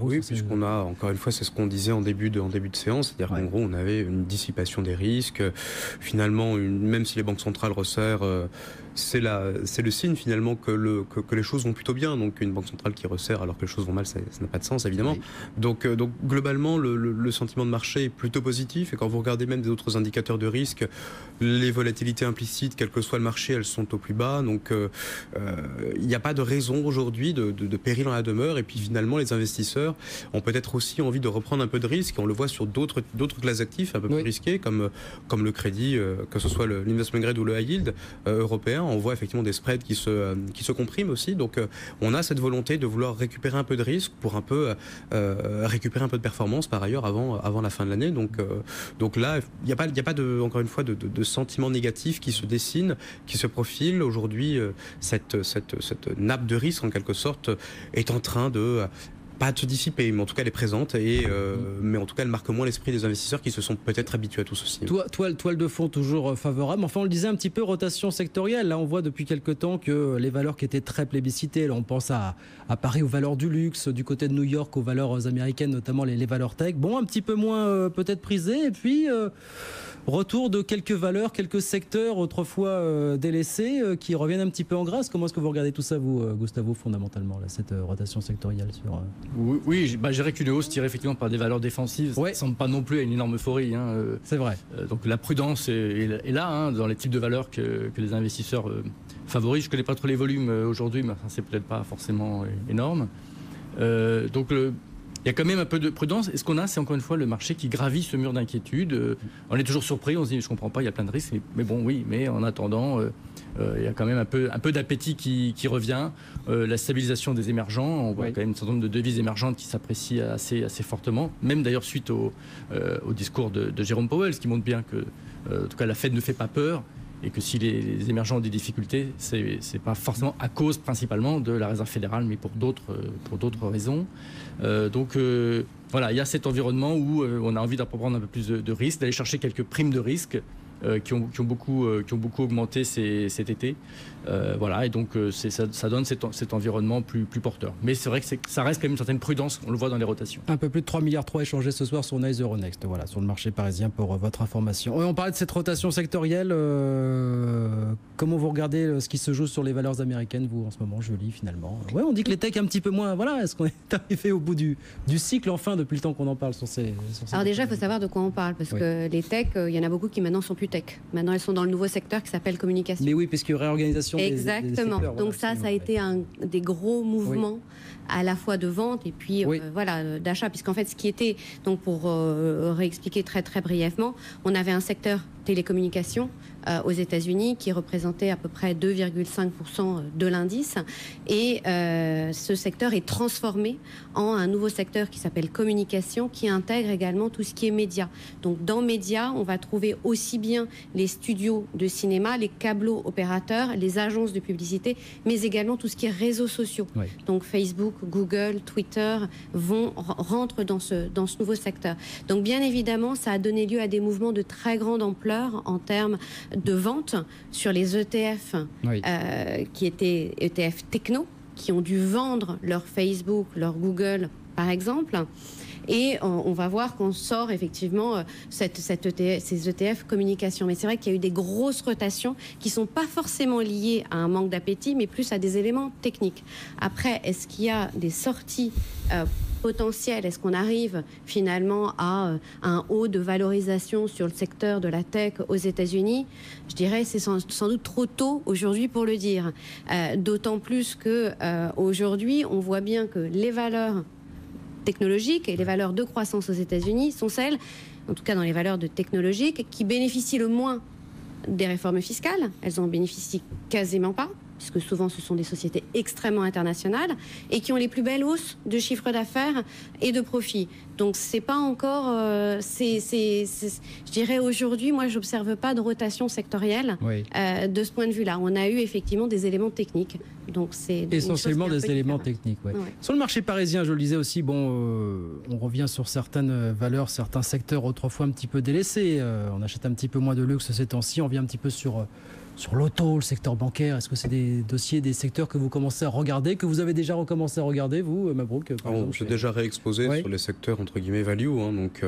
Oui, puisqu'on a, encore une fois, c'est ce qu'on disait en début de séance, c'est-à-dire qu'en gros, on avait une dissipation des risques. Finalement, même si les banques centrales resserrent, c'est le signe finalement que les choses vont plutôt bien. Donc une banque centrale qui resserre alors que les choses vont mal, ça n'a pas de sens évidemment. Oui. Donc globalement, le sentiment de marché est plutôt positif. Et quand vous regardez même des autres indicateurs de risque, les volatilités implicites, quel que soit le marché, elles sont au plus bas. Donc il n'y a pas de raison aujourd'hui de péril en la demeure. Et puis finalement, les investisseurs ont peut-être aussi envie de reprendre un peu de risque. On le voit sur d'autres classes d'actifs un peu plus risquées, comme le crédit, que ce soit l'investment grade ou le high yield européen. On voit effectivement des spreads qui se compriment aussi. Donc on a cette volonté de vouloir récupérer un peu de risque pour un peu récupérer un peu de performance par ailleurs avant la fin de l'année. Donc là, il n'y a pas encore une fois de sentiment négatif qui se dessine, qui se profile. Aujourd'hui, cette nappe de risque en quelque sorte est en train de pas de se dissiper, mais en tout cas elle est présente mais en tout cas elle marque moins l'esprit des investisseurs qui se sont peut-être habitués à tout ceci. Toile de fond toujours favorable. Enfin, on le disait un petit peu, rotation sectorielle. Là, on voit depuis quelques temps que les valeurs qui étaient très plébiscitées, là, on pense à Paris aux valeurs du luxe, du côté de New York aux valeurs américaines, notamment les valeurs tech. Bon, un petit peu moins peut-être prisées. Et puis retour de quelques valeurs, quelques secteurs autrefois délaissés qui reviennent un petit peu en grâce. Comment est-ce que vous regardez tout ça, vous, Gustavo, fondamentalement, là, cette rotation sectorielle sur Oui, je dirais qu'une hausse tirée effectivement par des valeurs défensives, ça ne ressemble pas non plus à une énorme euphorie. C'est vrai. Donc la prudence est là, dans les types de valeurs que les investisseurs favorisent. Je ne connais pas trop les volumes aujourd'hui, mais c'est peut-être pas forcément énorme. Donc il y a quand même un peu de prudence. Et ce qu'on a, c'est encore une fois le marché qui gravit ce mur d'inquiétude. On est toujours surpris, on se dit, je ne comprends pas, il y a plein de risques. Mais bon, oui, mais en attendant, il y a quand même un peu d'appétit qui revient. La stabilisation des émergents, on voit quand même un certain nombre de devises émergentes qui s'apprécient assez fortement. Même d'ailleurs suite au discours de Jérôme Powell, ce qui montre bien que, en tout cas, la Fed ne fait pas peur. Et que si les émergents ont des difficultés, c'est pas forcément à cause principalement de la Réserve fédérale, mais pour d'autres raisons. Donc voilà, il y a cet environnement où on a envie d'en prendre un peu plus de risques, d'aller chercher quelques primes de risque qui ont beaucoup augmenté cet été. Voilà, et donc ça donne cet environnement plus porteur. Mais c'est vrai que ça reste quand même une certaine prudence, on le voit dans les rotations. Un peu plus de 3,3 milliards échangés ce soir sur Nice Euronext, voilà, sur le marché parisien pour votre information. On parlait de cette rotation sectorielle. Comment vous regardez ce qui se joue sur les valeurs américaines, vous, en ce moment, Julie, finalement? Ouais, on dit que les techs un petit peu moins. Voilà, est-ce qu'on est arrivé au bout du cycle, enfin, depuis le temps qu'on en parle sur ces Alors déjà, il faut savoir de quoi on parle, parce que les techs, il y en a beaucoup qui maintenant sont plus tech. Maintenant, elles sont dans le nouveau secteur qui s'appelle communication. Mais oui, puisqu'il y a réorganisation exactement. Des secteurs. Donc ça a été un des gros mouvements à la fois de vente et puis d'achat, puisqu'en fait, ce qui était, donc pour réexpliquer très très brièvement, on avait un secteur télécommunications aux États-Unis qui représentait à peu près 2,5% de l'indice, et ce secteur est transformé en un nouveau secteur qui s'appelle communication, qui intègre également tout ce qui est médias. Donc dans médias, on va trouver aussi bien les studios de cinéma, les câblos opérateurs, les agences de publicité, mais également tout ce qui est réseaux sociaux. Oui. Donc Facebook, Google, Twitter rentrent dans ce nouveau secteur. Donc bien évidemment, ça a donné lieu à des mouvements de très grande ampleur en termes de vente sur les ETF qui étaient ETF techno, qui ont dû vendre leur Facebook, leur Google, par exemple. Et on va voir qu'on sort effectivement ces ETF communication. Mais c'est vrai qu'il y a eu des grosses rotations qui ne sont pas forcément liées à un manque d'appétit, mais plus à des éléments techniques. Après, est-ce qu'il y a des sorties potentielles? Est-ce qu'on arrive finalement à un haut de valorisation sur le secteur de la tech aux États-Unis? Je dirais que c'est sans doute trop tôt aujourd'hui pour le dire. D'autant plus qu'aujourd'hui, on voit bien que les valeurs technologiques et les valeurs de croissance aux États-Unis sont celles, en tout cas dans les valeurs de technologiques, qui bénéficient le moins des réformes fiscales. Elles en bénéficient quasiment pas, puisque souvent ce sont des sociétés extrêmement internationales, et qui ont les plus belles hausses de chiffre d'affaires et de profit. Donc c'est pas encore, je dirais aujourd'hui, moi j'observe pas de rotation sectorielle de ce point de vue-là. On a eu effectivement des éléments techniques. Donc c'est essentiellement des éléments techniques. Ouais. Sur le marché parisien, je le disais aussi, on revient sur certaines valeurs, certains secteurs autrefois un petit peu délaissés. On achète un petit peu moins de luxe ces temps-ci. On revient un petit peu sur l'auto, le secteur bancaire. Est-ce que c'est des dossiers, des secteurs que vous commencez à regarder, que vous avez déjà recommencé à regarder, vous, Mabrouk? J'ai déjà réexposé sur les secteurs entre guillemets value. Donc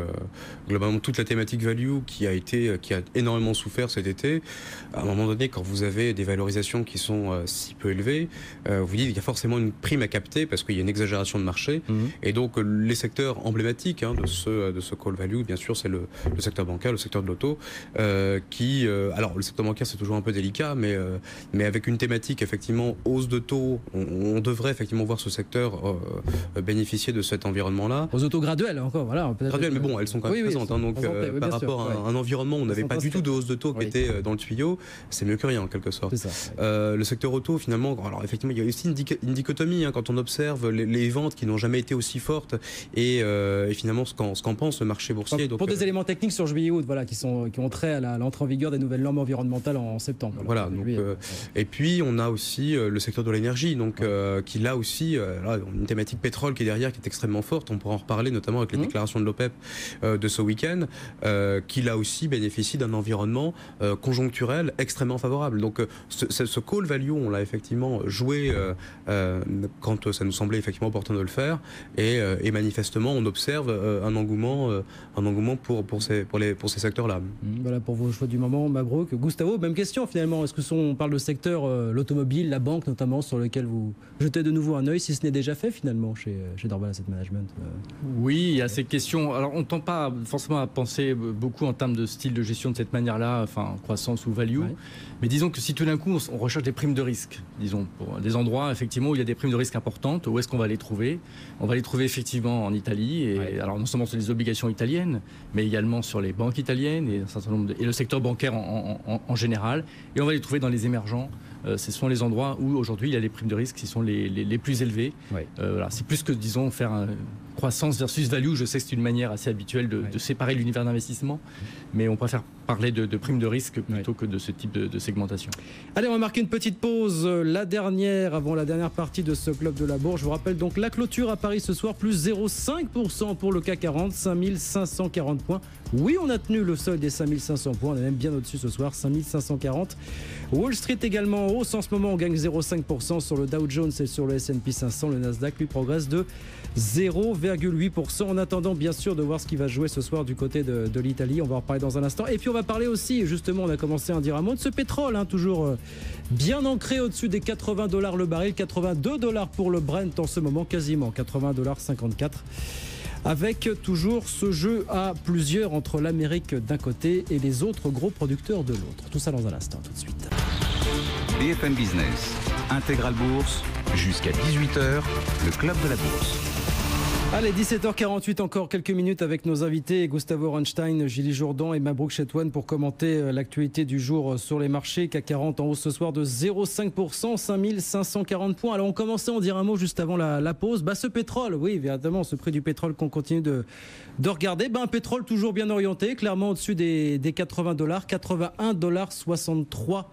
globalement toute la thématique value qui a énormément souffert cet été. À un moment donné, quand vous avez des valorisations qui sont si peu élevées, vous dites qu'il y a forcément une prime à capter parce qu'il y a une exagération de marché. Et donc les secteurs emblématiques de ce call value, bien sûr, c'est le secteur bancaire, le secteur de l'auto, alors le secteur bancaire c'est toujours un peu délicat, mais avec une thématique effectivement hausse de taux, on devrait effectivement voir ce secteur bénéficier de cet environnement-là. Aux autos graduelles encore, voilà. Graduelles, mais bon, elles sont quand même présentes. Donc par rapport à un environnement où on n'avait pas du tout de hausse de taux qui était dans le tuyau, c'est mieux que rien en quelque sorte. Le secteur auto, finalement, alors effectivement, il y a aussi une dichotomie quand on observe les ventes qui n'ont jamais été aussi fortes et finalement ce qu'en pense le marché boursier. Donc, pour des éléments techniques sur juillet-août, voilà, qui ont trait à l'entrée en vigueur des nouvelles normes environnementales en septembre. Voilà. Donc, et puis on a aussi le secteur de l'énergie, donc qui là aussi une thématique pétrole qui est derrière, qui est extrêmement forte. On pourra en reparler notamment avec les déclarations de l'OPEP de ce week-end, qui là aussi bénéficie d'un environnement conjoncturel extrêmement favorable. Donc ce call value, on l'a effectivement joué quand ça nous semblait effectivement opportun de le faire, et manifestement on observe un engouement pour ces secteurs-là. Voilà pour vos choix du moment, Mabrouk. Gustavo, même question finalement. Est-ce que on parle de secteur, l'automobile, la banque notamment, sur lequel vous jetez de nouveau un œil, si ce n'est déjà fait finalement chez Dorval Asset Management? Oui, il y a ces questions. Alors on ne tend pas forcément à penser beaucoup en termes de style de gestion de cette manière-là, enfin croissance ou value. Mais disons que si tout d'un coup on recherche des primes de risque, disons pour des endroits effectivement où il y a des primes de risque importantes, où est-ce qu'on va les trouver? On va les trouver effectivement en Italie, et alors non seulement sur les obligations italiennes, mais également sur les banques italiennes et un certain nombre et le secteur bancaire en général. Et on va les trouver dans les émergents. Ce sont les endroits où aujourd'hui il y a les primes de risque qui sont les plus élevées. Voilà, c'est plus que disons faire croissance versus value. Je sais que c'est une manière assez habituelle de séparer l'univers d'investissement, mais on préfère parler de primes de risque plutôt que de ce type de segmentation. Allez, on va marquer une petite pause, la dernière, avant la dernière partie de ce Club de la Bourse. Je vous rappelle donc la clôture à Paris ce soir, plus 0,5% pour le CAC 40, 5540 points. Oui, on a tenu le seuil des 5500 points, on est même bien au-dessus ce soir, 5540. Wall Street également en hausse, en ce moment on gagne 0,5% sur le Dow Jones et sur le S&P 500. Le Nasdaq lui progresse de 0,8%. En attendant bien sûr de voir ce qui va jouer ce soir du côté de l'Italie, on va en reparler dans un instant. Et puis on va parler aussi, justement, on a commencé à en dire un mot, de ce pétrole, toujours bien ancré au-dessus des $80 le baril, $82 pour le Brent en ce moment, quasiment $80,54. Avec toujours ce jeu à plusieurs entre l'Amérique d'un côté et les autres gros producteurs de l'autre. Tout ça dans un instant, tout de suite. BFM Business, Intégral Bourse, jusqu'à 18h, le Club de la Bourse. Allez, 17h48, encore quelques minutes avec nos invités, Gustavo Ronstein, Gilles Jourdan et Mabrouk Chetouane, pour commenter l'actualité du jour sur les marchés. CAC 40 en hausse ce soir de 0,5%, 5540 points. Alors on commençait à en dire un mot juste avant la pause. Ce pétrole, oui, véritablement, ce prix du pétrole qu'on continue de regarder. Un pétrole toujours bien orienté, clairement au-dessus des $80, $81,63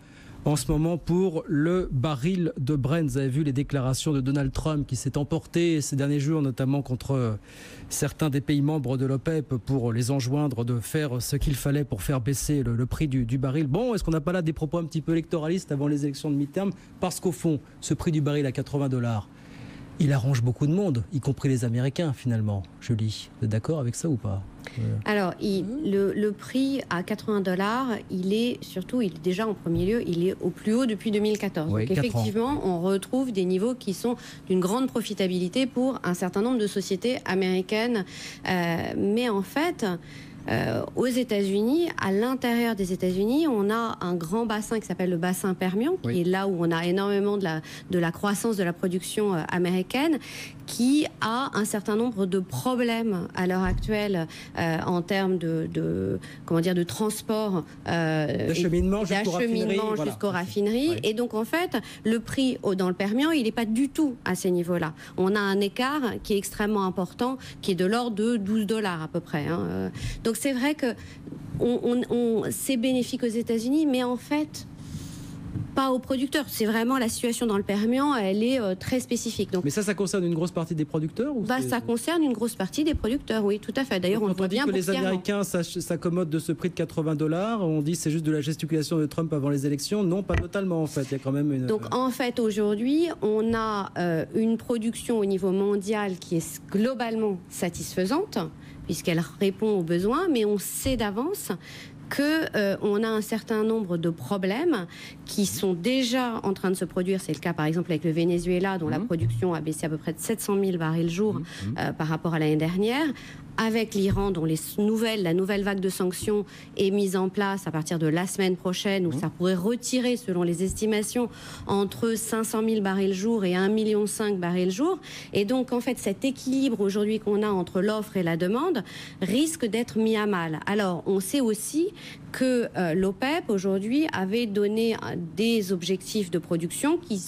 en ce moment pour le baril de Brent. Vous avez vu les déclarations de Donald Trump qui s'est emporté ces derniers jours, notamment contre certains des pays membres de l'OPEP, pour les enjoindre de faire ce qu'il fallait pour faire baisser le prix du baril. Est-ce qu'on n'a pas là des propos un petit peu électoralistes avant les élections de mi-terme? Parce qu'au fond, ce prix du baril à $80, il arrange beaucoup de monde, y compris les Américains finalement. Julie, vous êtes d'accord avec ça ou pas? Alors, le prix à $80, il est déjà en premier lieu, il est au plus haut depuis 2014. Oui, donc effectivement, on retrouve des niveaux qui sont d'une grande profitabilité pour un certain nombre de sociétés américaines. Mais en fait, aux États-Unis, à l'intérieur des États-Unis, on a un grand bassin qui s'appelle le bassin Permian, qui est là où on a énormément de la croissance de la production américaine, qui a un certain nombre de problèmes à l'heure actuelle en termes de transport, d'acheminement jusqu'aux raffineries. Ouais. Et donc en fait, le prix dans le Permian, il n'est pas du tout à ces niveaux-là. On a un écart qui est extrêmement important, qui est de l'ordre de $12 à peu près. Donc c'est vrai que c'est bénéfique aux États-Unis, mais en fait, pas aux producteurs. C'est vraiment la situation dans le Permian, elle est très spécifique. Donc, mais ça concerne une grosse partie des producteurs ou ça concerne une grosse partie des producteurs, oui, tout à fait. D'ailleurs, on le voit bien. Les Américains s'accommodent de ce prix de $80. On dit c'est juste de la gesticulation de Trump avant les élections. Non, pas totalement en fait. Il y a quand même une. Donc en fait, aujourd'hui, on a une production au niveau mondial qui est globalement satisfaisante, puisqu'elle répond aux besoins, mais on sait d'avance qu'on a un certain nombre de problèmes qui sont déjà en train de se produire. C'est le cas par exemple avec le Venezuela, dont la production a baissé à peu près de 700 000 barils jour par rapport à l'année dernière. Avec l'Iran, dont la nouvelle vague de sanctions est mise en place à partir de la semaine prochaine, où ça pourrait retirer, selon les estimations, entre 500 000 barils jour et 1,5 million barils jour. Et donc, en fait, cet équilibre aujourd'hui qu'on a entre l'offre et la demande risque d'être mis à mal. Alors, on sait aussi que l'OPEP, aujourd'hui, avait donné des objectifs de production qui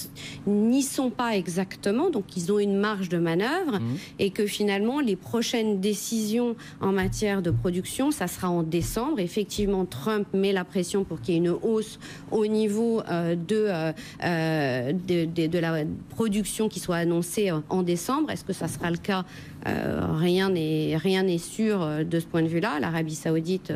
n'y sont pas exactement, donc ils ont une marge de manœuvre, et que finalement, les prochaines décisions en matière de production, ça sera en décembre. Effectivement, Trump met la pression pour qu'il y ait une hausse au niveau de la production qui soit annoncée en décembre. Est-ce que ça sera le cas? Rien n'est sûr de ce point de vue-là. L'Arabie Saoudite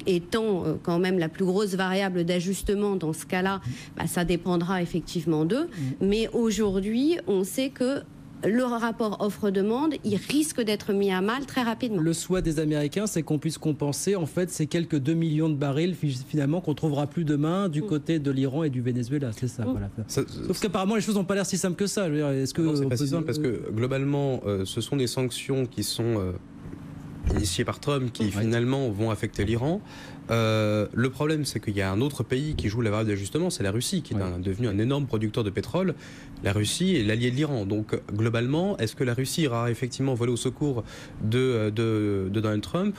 étant quand même la plus grosse variable d'ajustement dans ce cas-là, ça dépendra effectivement d'eux. Mais aujourd'hui, on sait que le rapport offre-demande, il risque d'être mis à mal très rapidement. Le souhait des Américains, c'est qu'on puisse compenser en fait ces quelques 2 millions de barils finalement qu'on trouvera plus demain du côté de l'Iran et du Venezuela, c'est ça. Voilà. Sauf qu'apparemment les choses n'ont pas l'air si simples que ça. Est-ce que c'est pas si simple parce que globalement, ce sont des sanctions qui sont initiées par Trump qui finalement vont affecter l'Iran. Le problème, c'est qu'il y a un autre pays qui joue la variable d'ajustement, c'est la Russie, qui est devenu un énorme producteur de pétrole. La Russie est l'allié de l'Iran. Donc, globalement, est-ce que la Russie ira effectivement voler au secours de Donald Trump ?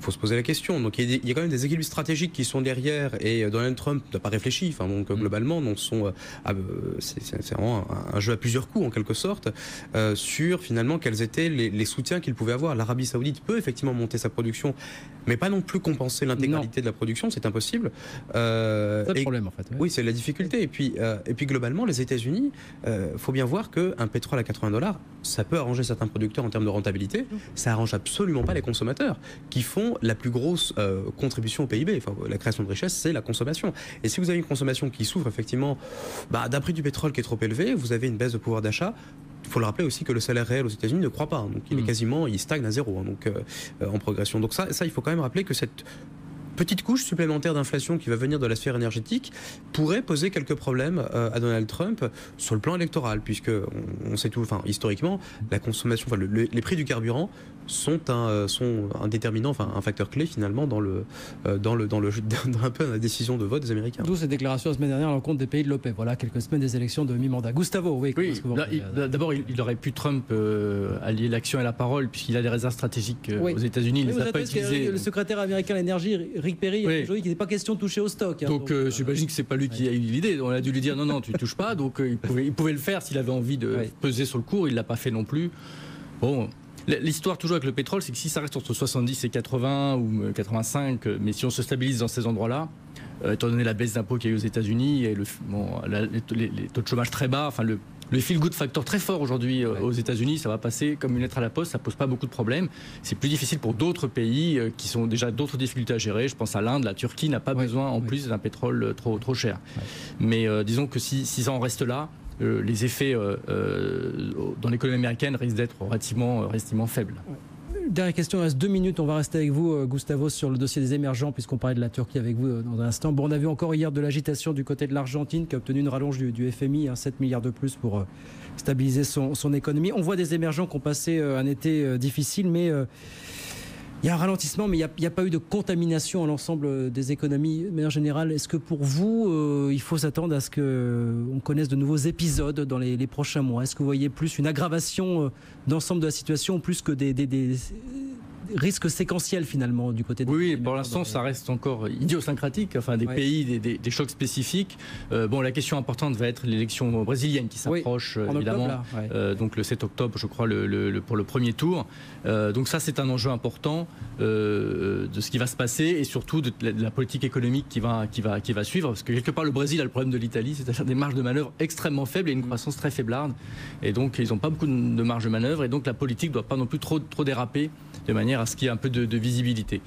Il faut se poser la question. Donc il y a quand même des équilibres stratégiques qui sont derrière, et Donald Trump n'a pas réfléchi. Enfin, donc globalement, c'est vraiment un jeu à plusieurs coups en quelque sorte sur finalement quels étaient les soutiens qu'il pouvait avoir. L'Arabie Saoudite peut effectivement monter sa production, mais pas non plus compenser l'intégralité de la production, c'est impossible. C'est le problème en fait. Oui, c'est la difficulté. Et puis globalement, les États-Unis, faut bien voir qu'un pétrole à $80, ça peut arranger certains producteurs en termes de rentabilité. Ça arrange absolument pas les consommateurs, qui font la plus grosse contribution au PIB. Enfin, la création de richesse, c'est la consommation. Et si vous avez une consommation qui souffre effectivement d'un prix du pétrole qui est trop élevé, vous avez une baisse de pouvoir d'achat. Il faut le rappeler aussi que le salaire réel aux États-Unis ne croît pas. Donc il stagne à zéro, donc en progression. Donc ça, il faut quand même rappeler que cette petite couche supplémentaire d'inflation qui va venir de la sphère énergétique pourrait poser quelques problèmes à Donald Trump sur le plan électoral, puisque on sait tout, enfin historiquement, la consommation, les prix du carburant sont un déterminant, enfin un facteur clé finalement dans un peu la décision de vote des Américains. D'où cette déclaration la semaine dernière à l'encontre des pays de l'OPEP. Voilà, quelques semaines des élections de mi-mandat. Gustavo, oui. D'abord, il aurait pu Trump allier l'action et la parole, puisqu'il a des réserves stratégiques aux États-Unis. Il ne les a pas utilisées. Le secrétaire américain à l'énergie, Rick Perry, a aujourd'hui qu'il n'est pas question de toucher au stock. Donc j'imagine que c'est pas lui qui a eu l'idée. On a dû lui dire non, tu touches pas. Donc il pouvait le faire s'il avait envie de peser sur le cours. Il l'a pas fait non plus. Bon. L'histoire toujours avec le pétrole, c'est que si ça reste entre 70 et 80 ou 85, mais si on se stabilise dans ces endroits-là, étant donné la baisse d'impôts qu'il y a eu aux États-Unis et les taux de chômage très bas, enfin le feel-good factor très fort aujourd'hui aux États-Unis, ça va passer comme une lettre à la poste, ça pose pas beaucoup de problèmes. C'est plus difficile pour d'autres pays qui sont déjà d'autres difficultés à gérer. Je pense à l'Inde, la Turquie n'a pas besoin en plus d'un pétrole trop cher. Mais disons que si ça en reste là, les effets dans l'économie américaine risquent d'être relativement faibles. Dernière question, il reste 2 minutes. On va rester avec vous, Gustavo, sur le dossier des émergents, puisqu'on parlait de la Turquie avec vous dans un instant. Bon, on a vu encore hier de l'agitation du côté de l'Argentine, qui a obtenu une rallonge du FMI, 7 milliards de plus pour stabiliser son économie. On voit des émergents qui ont passé un été difficile, mais Il y a un ralentissement, mais il n'y a pas eu de contamination à l'ensemble des économies. De manière générale, est-ce que pour vous, il faut s'attendre à ce qu'on connaisse de nouveaux épisodes dans les prochains mois? Est-ce que vous voyez plus une aggravation d'ensemble de la situation, plus que des risques séquentiels finalement du côté des Oui, pour l'instant, ça reste encore idiosyncratique, enfin des pays, des chocs spécifiques. Bon, la question importante va être l'élection brésilienne qui s'approche, évidemment. Octobre, donc le 7 octobre, je crois, pour le premier tour. Donc ça, c'est un enjeu important de ce qui va se passer et surtout de la politique économique qui va suivre. Parce que quelque part, le Brésil a le problème de l'Italie, c'est-à-dire des marges de manœuvre extrêmement faibles et une croissance très faiblarde. Et donc, ils n'ont pas beaucoup de marge de manœuvre. Et donc, la politique ne doit pas non plus trop déraper de manière à ce qu'il y ait un peu de visibilité.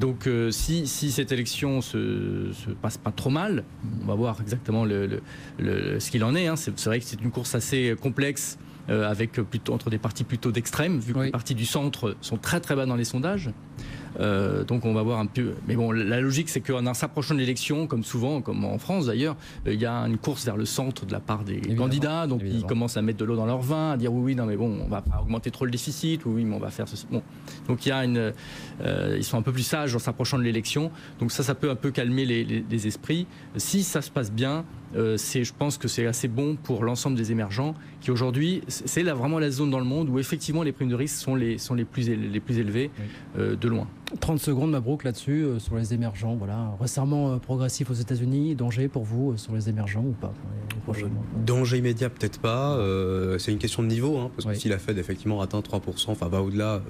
Donc si cette élection se passe pas trop mal, on va voir exactement ce qu'il en est. Hein. C'est vrai que c'est une course assez complexe avec entre des partis plutôt d'extrême, vu que les partis du centre sont très très bas dans les sondages. Donc on va voir un peu. Mais bon, la logique, c'est qu'en s'approchant de l'élection, comme souvent, comme en France d'ailleurs, il y a une course vers le centre de la part des candidats. Donc ils commencent à mettre de l'eau dans leur vin, à dire oui, non mais bon, on va pas augmenter trop le déficit, oui, mais on va faire ceci. Bon. Donc il y a ils sont un peu plus sages en s'approchant de l'élection. Donc ça peut un peu calmer les esprits. Si ça se passe bien, je pense que c'est assez bon pour l'ensemble des émergents qui aujourd'hui, c'est vraiment la zone dans le monde où effectivement les primes de risque sont les plus élevées de loin. 30 secondes, Mabrouk, là-dessus, sur les émergents. Voilà. Resserrement progressif aux États-Unis, danger pour vous sur les émergents ou pas? Danger immédiat, peut-être pas. C'est une question de niveau, hein, parce que si la Fed effectivement atteint 3%, enfin va au-delà,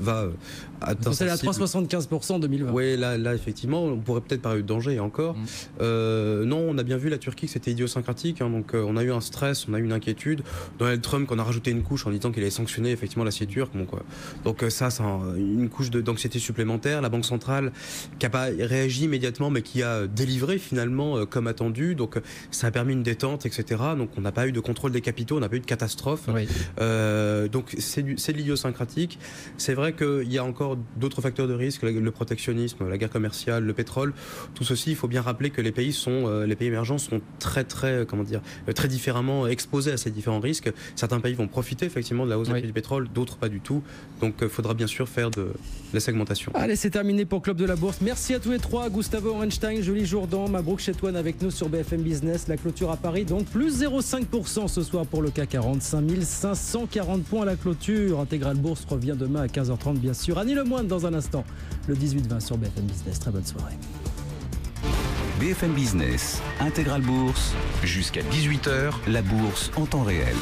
atteindre. C'est à 3,75% en 2020. Oui, là effectivement, on pourrait peut-être parler de danger et encore. Non, on a bien vu la Turquie que c'était idiosyncratique. Hein, donc on a eu un stress, on a eu une inquiétude. Donald Trump, qu'on a rajouté une couche en disant qu'il allait sanctionner effectivement l'acier turc. Donc ça, c'est une couche d'anxiété supplémentaire. La Banque centrale qui n'a pas réagi immédiatement, mais qui a délivré finalement comme attendu. Donc ça a permis une détente, etc. Donc on n'a pas eu de contrôle des capitaux, on n'a pas eu de catastrophe. Donc c'est de l'idiosynkratique. C'est vrai qu'il y a encore d'autres facteurs de risque, le protectionnisme, la guerre commerciale, le pétrole. Tout ceci, il faut bien rappeler que les pays émergents sont très différemment exposés à ces différents risques. Certains pays vont profiter effectivement de la hausse des prix du pétrole, d'autres pas du tout. Donc il faudra bien sûr faire de la segmentation. Allez, c'est terminé pour Club de la Bourse. Merci à tous les trois, Gustavo Orenstein, Julie Jourdan, Mabrouk Chetouane avec nous sur BFM Business. La clôture à Paris, donc plus 0,5% ce soir pour le CAC 40, 5540 points à la clôture. Intégral Bourse revient demain à 15h30 bien sûr. Annie Lemoine dans un instant, le 18-20 sur BFM Business. Très bonne soirée. BFM Business, Intégral Bourse, jusqu'à 18h, la bourse en temps réel.